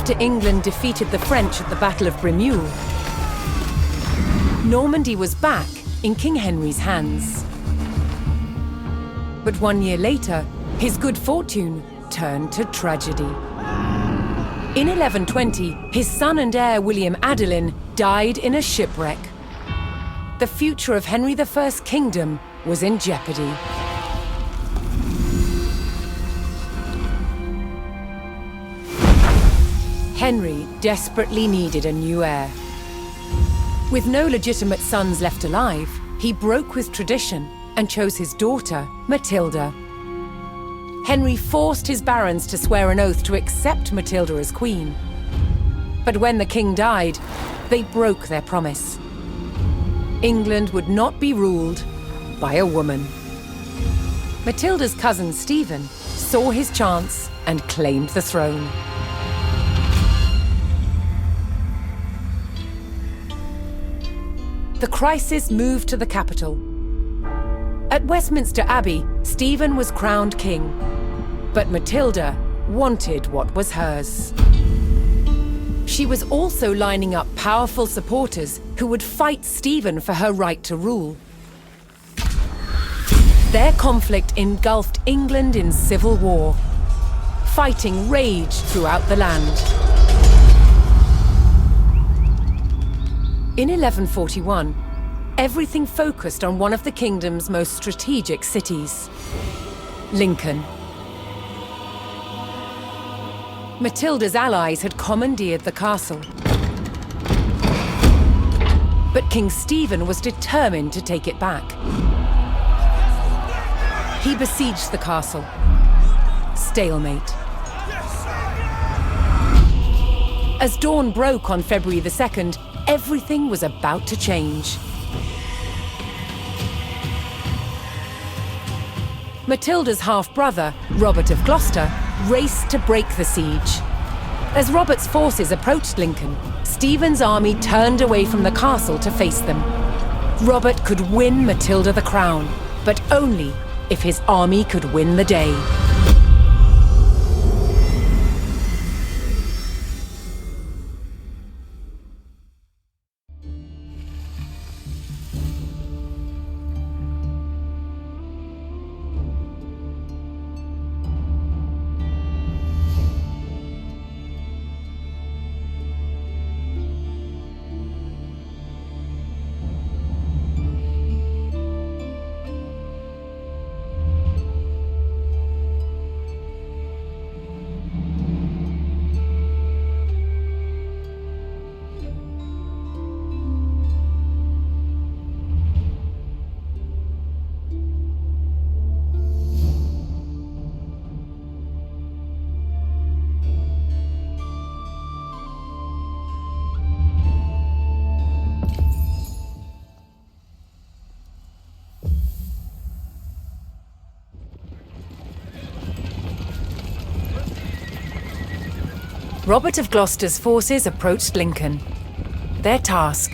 after England defeated the French at the Battle of Bremule, Normandy was back in King Henry's hands. But 1 year later, his good fortune turned to tragedy. In 1120, his son and heir William Adelin died in a shipwreck. The future of Henry I's kingdom was in jeopardy. Henry desperately needed a new heir. With no legitimate sons left alive, he broke with tradition and chose his daughter, Matilda. Henry forced his barons to swear an oath to accept Matilda as queen. But when the king died, they broke their promise. England would not be ruled by a woman. Matilda's cousin Stephen saw his chance and claimed the throne. The crisis moved to the capital. At Westminster Abbey, Stephen was crowned king, but Matilda wanted what was hers. She was also lining up powerful supporters who would fight Stephen for her right to rule. Their conflict engulfed England in civil war. Fighting raged throughout the land. In 1141, everything focused on one of the kingdom's most strategic cities, Lincoln. Matilda's allies had commandeered the castle. But King Stephen was determined to take it back. He besieged the castle. Stalemate. As dawn broke on February the 2nd, everything was about to change. Matilda's half-brother, Robert of Gloucester, raced to break the siege. As Robert's forces approached Lincoln, Stephen's army turned away from the castle to face them. Robert could win Matilda the crown, but only if his army could win the day. Robert of Gloucester's forces approached Lincoln. Their task,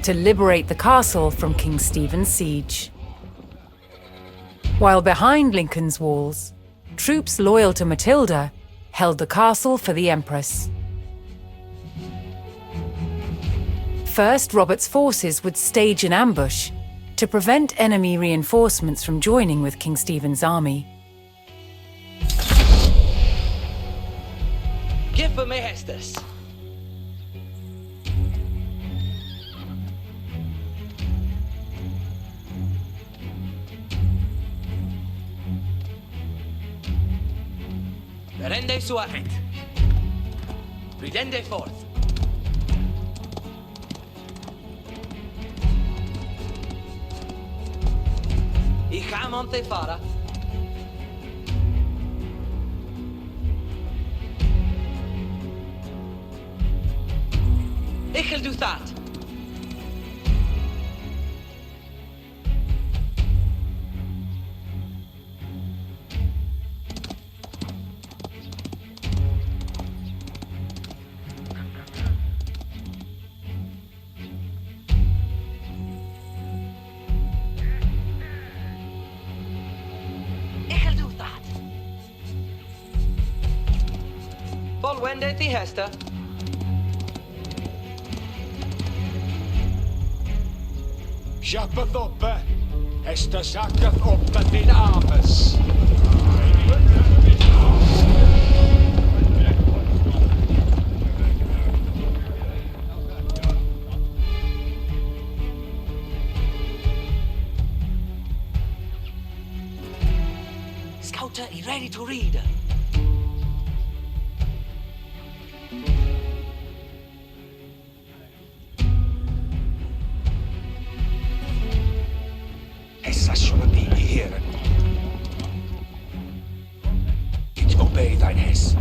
to liberate the castle from King Stephen's siege. While behind Lincoln's walls, troops loyal to Matilda held the castle for the Empress. First, Robert's forces would stage an ambush to prevent enemy reinforcements from joining with King Stephen's army. Give me Hestus. Rende suahet. Ridende forth. Ichamonte fara. Ik doe dat. Ik doe dat. Volwende die hesta. Schappet oppe. Hester sakket oppe din armes. Scouter is ready to read. Essa shouldn't be here. It obey thine hess.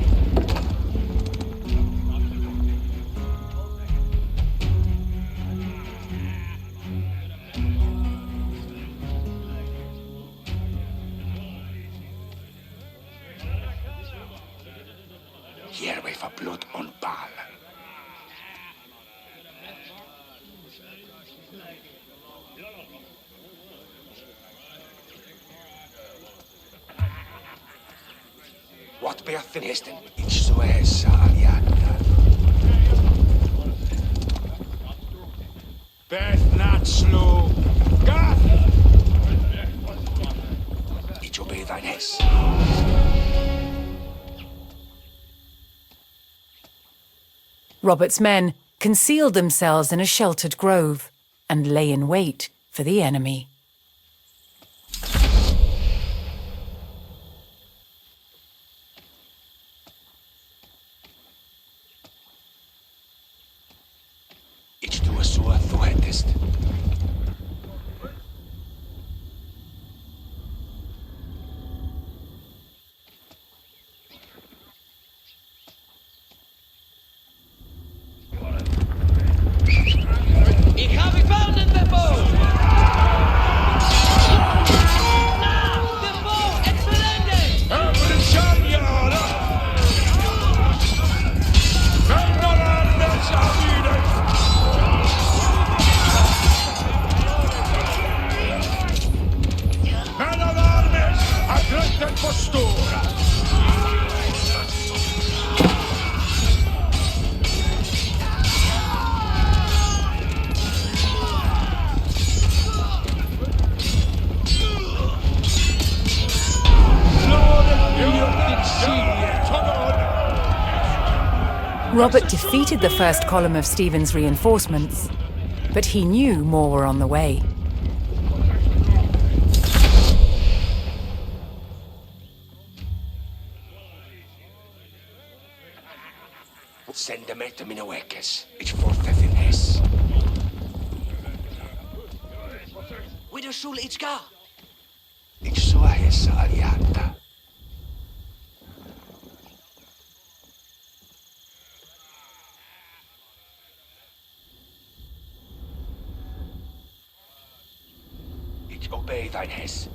Here we for blood on ball. What beathyn hesten? Ich so hessa aliata. Beth not slow. Gath! Ich obey thine hess. Robert's men concealed themselves in a sheltered grove and lay in wait for the enemy. Ich tue so, du hättest. Ich habe gefunden, den Bow! Na, den Bow! Excelente! Över en kärnjära! Vänner armes aviden! Vänner armes att rätten förstora! Robert defeated the first column of Stephen's reinforcements, but he knew more were on the way. Send them at mina wekkes. Ich forfethin hess. Wider Schul ich ga. Ich so hessa aliata. Ich obey thine hess.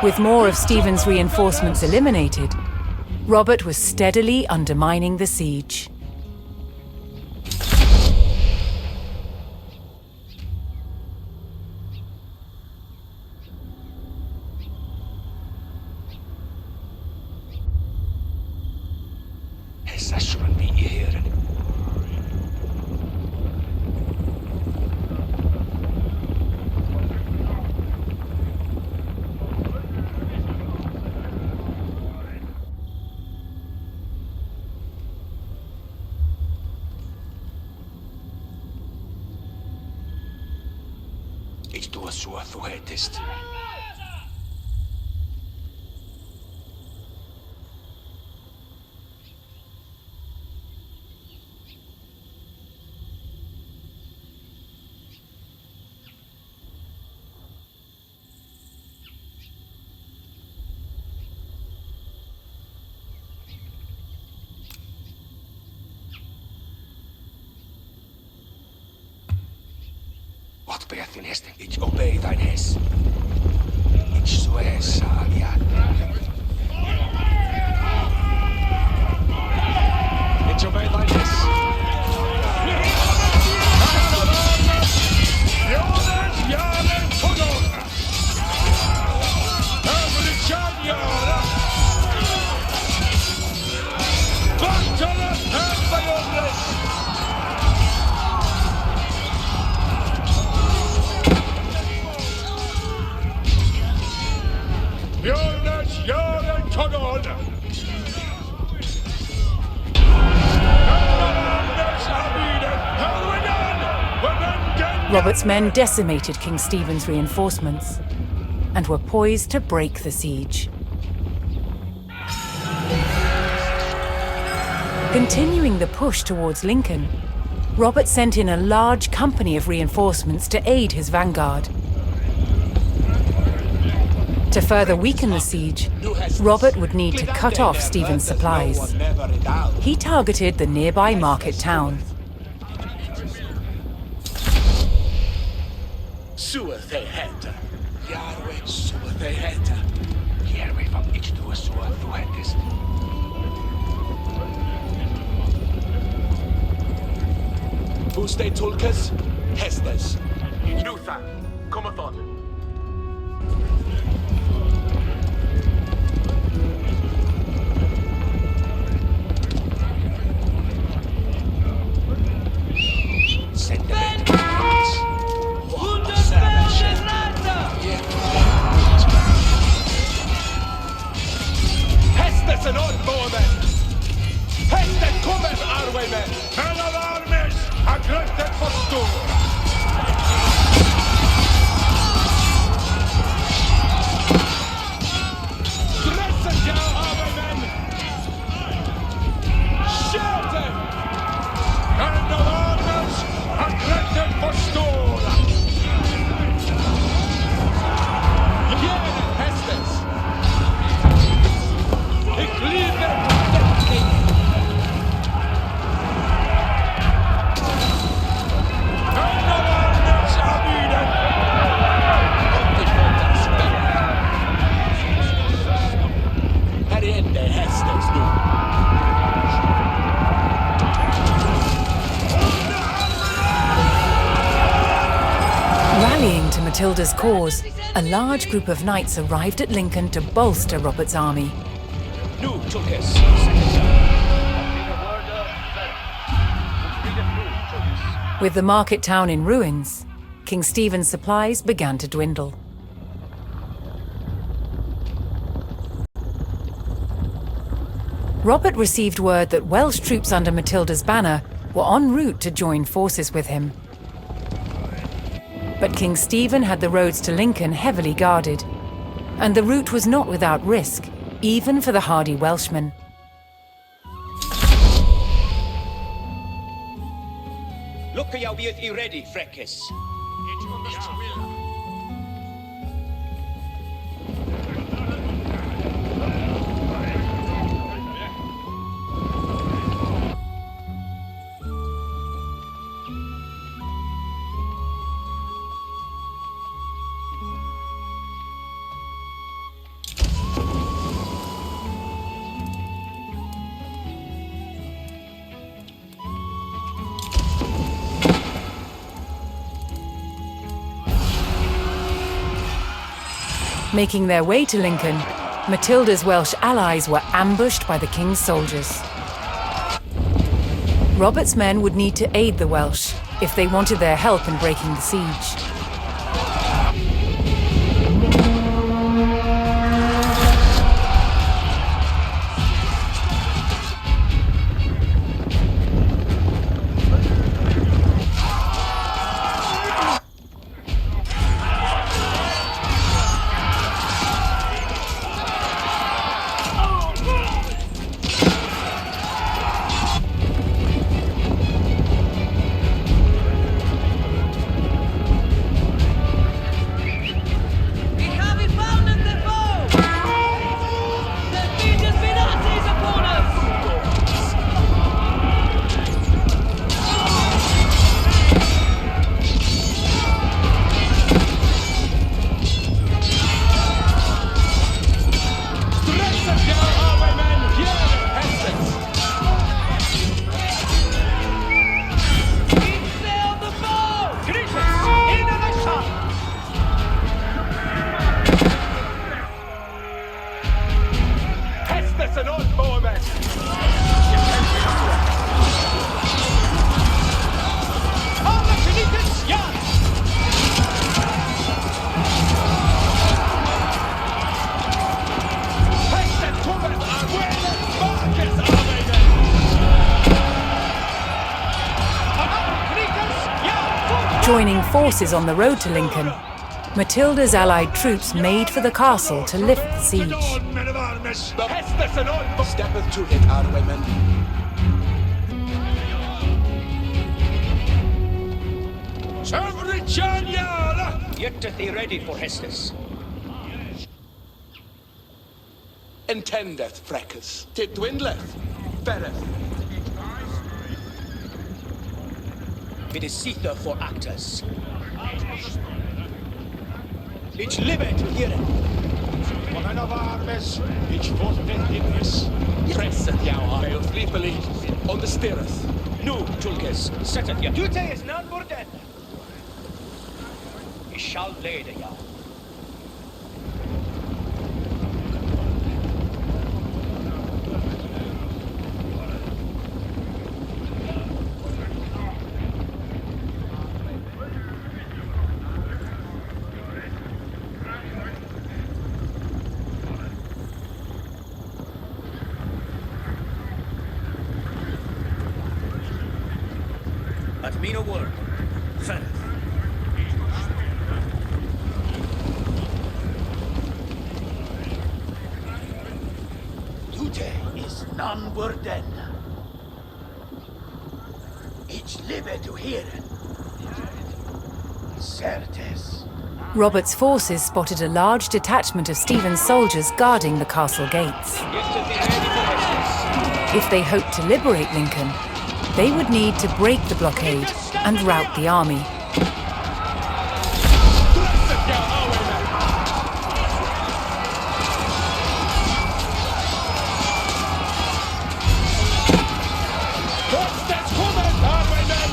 With more of Stephen's reinforcements eliminated, Robert was steadily undermining the siege. Hessa shouldn't be here. Ich tue so, du hättest. Fethin Hesten. Ich obey thine Hess. Ich swear, Salia. Ich obey thine Hess. Jonas, Jalen, Tudor. Överlikön, Göra. Vakterna, hämta Jonas. Jonas, Jalen, Tudor. Robert's men decimated King Stephen's reinforcements and were poised to break the siege. Continuing the push towards Lincoln, Robert sent in a large company of reinforcements to aid his vanguard. To further weaken the siege, Robert would need to cut off Stephen's supplies. He targeted the nearby market town. Uste tulkas, hestes. Luther, komathon. Send them in. Hestes and on, Bowen! Hestes kommer, Arwaymen! Hela armes! Aggressivt för stor! Stresset, ja, Arwaymen! Skjuten! Hela armes! Aggressivt för stor! Jävligt Hestes! Ich liebe dich! Rallying to Matilda's cause, a large group of knights arrived at Lincoln to bolster Robert's army. With the market town in ruins, King Stephen's supplies began to dwindle. Robert received word that Welsh troops under Matilda's banner were en route to join forces with him. But King Stephen had the roads to Lincoln heavily guarded, and the route was not without risk, even for the hardy Welshmen. Look, y'all be ready, Freckes. Making their way to Lincoln, Matilda's Welsh allies were ambushed by the king's soldiers. Robert's men would need to aid the Welsh if they wanted their help in breaking the siege. Joining forces on the road to Lincoln, Matilda's allied troops made for the castle to lift the siege. Men of arms, the Hestes and all steppeth to it, Arwaymen. Every Janiala! Yetteth thee ready for Hestes. Intendeth, Freckers. Tit dwindleth. Bereth. Vidicether for actors. Ich live to hear it. Men of arms, each forfeit ignis. Presset jou, Bale sleepily. On the stirreth. Nu, Tulkes, setteth ya. Dute is not burden. I shall lede ya. At me no word. Feneth. Dute is non burden. Ich live to hear it. Certes. Robert's forces spotted a large detachment of Stephen's soldiers guarding the castle gates. Yetteth thee ready for Hestes. If they hoped to liberate Lincoln, they would need to break the blockade and rout the army. Presset jou, Arwaymen. Hestes kommet, Arwaymen.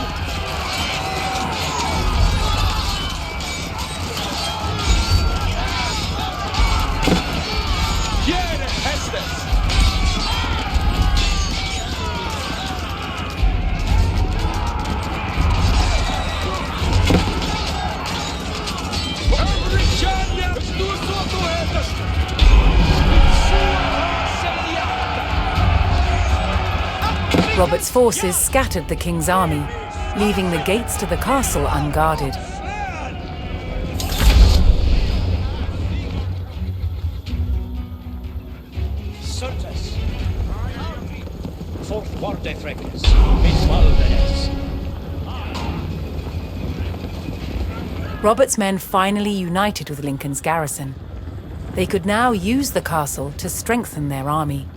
Here, Hestes. Every Jania, du så du heter. Robert's forces scattered the king's army, leaving the gates to the castle unguarded. Certes. Forward, Freckers. Mis valveres. Robert's men finally united with Lincoln's garrison. They could now use the castle to strengthen their army.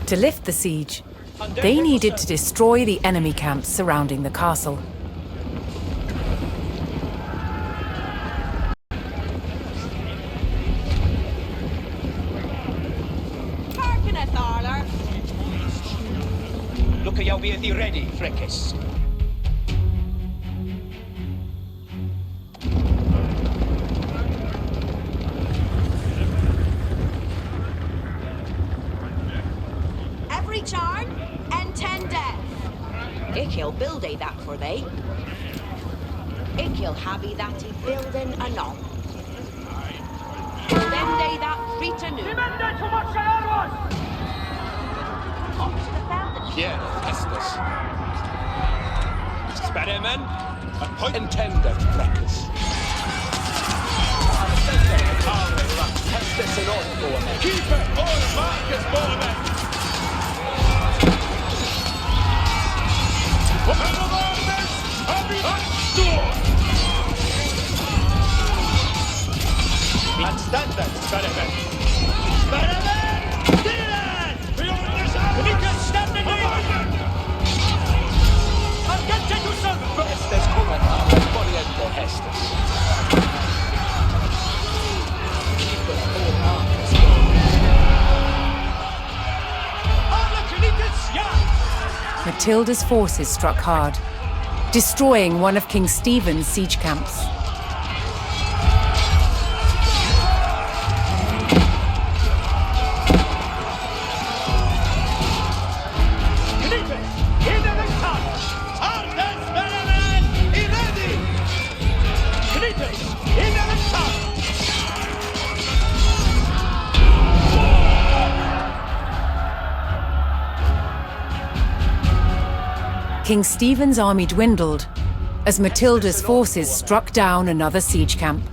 To lift the siege, they needed to destroy the enemy camps surrounding the castle. Harkeneth, Arler. Look at you be thee ready, Freckers. Every charn, and 10 death. Ich'll build that for they. Ich'll have that he building anon. Then they that free anew. Up to the fountain. Here, Hestes. Sparremen. Intendeth, Freckers. Hestes and all, keep it, all Marcus Borman. Men of arms, abstår! Anständet, Sparremen. Sparremen! Tiden! Vi undersöker! Vilken stämning det är! Agente Josef! Hestes kommet, Moriente Hestes. Matilda's forces struck hard, destroying one of King Stephen's siege camps. King Stephen's army dwindled, as Matilda's forces struck down another siege camp.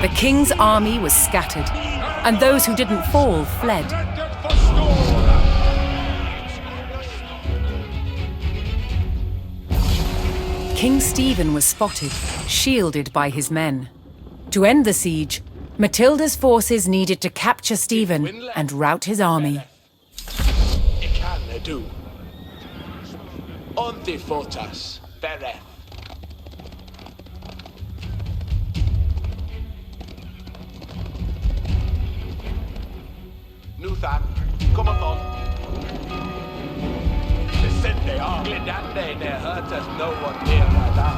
The king's army was scattered, and those who didn't fall fled. King Stephen was spotted, shielded by his men. To end the siege, Matilda's forces needed to capture Stephen and rout his army. Ik kan det du. Onti fotas, bereth. Nuthan, kom on. Listen, they are glidande, they hurt us, no one here right now.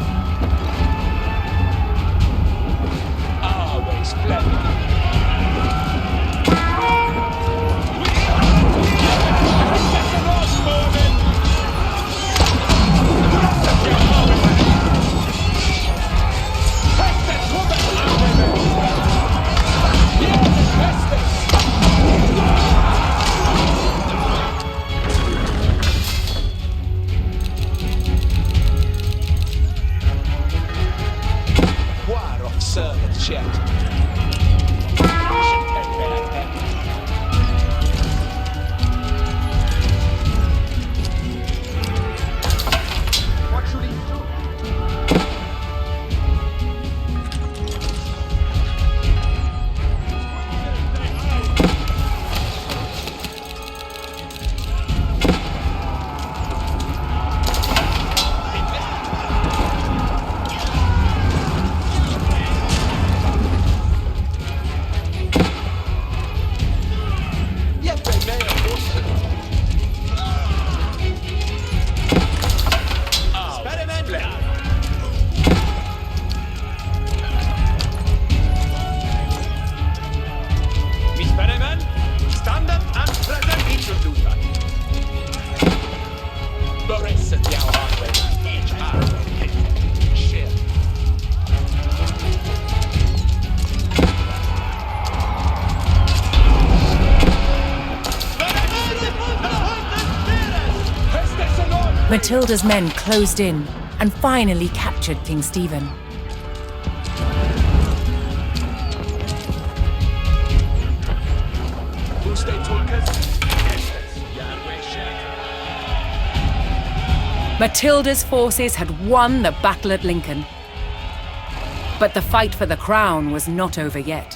Always splendid. Servant shit. What should he do? Matilda's men closed in and finally captured King Stephen. Matilda's forces had won the battle at Lincoln. But the fight for the crown was not over yet.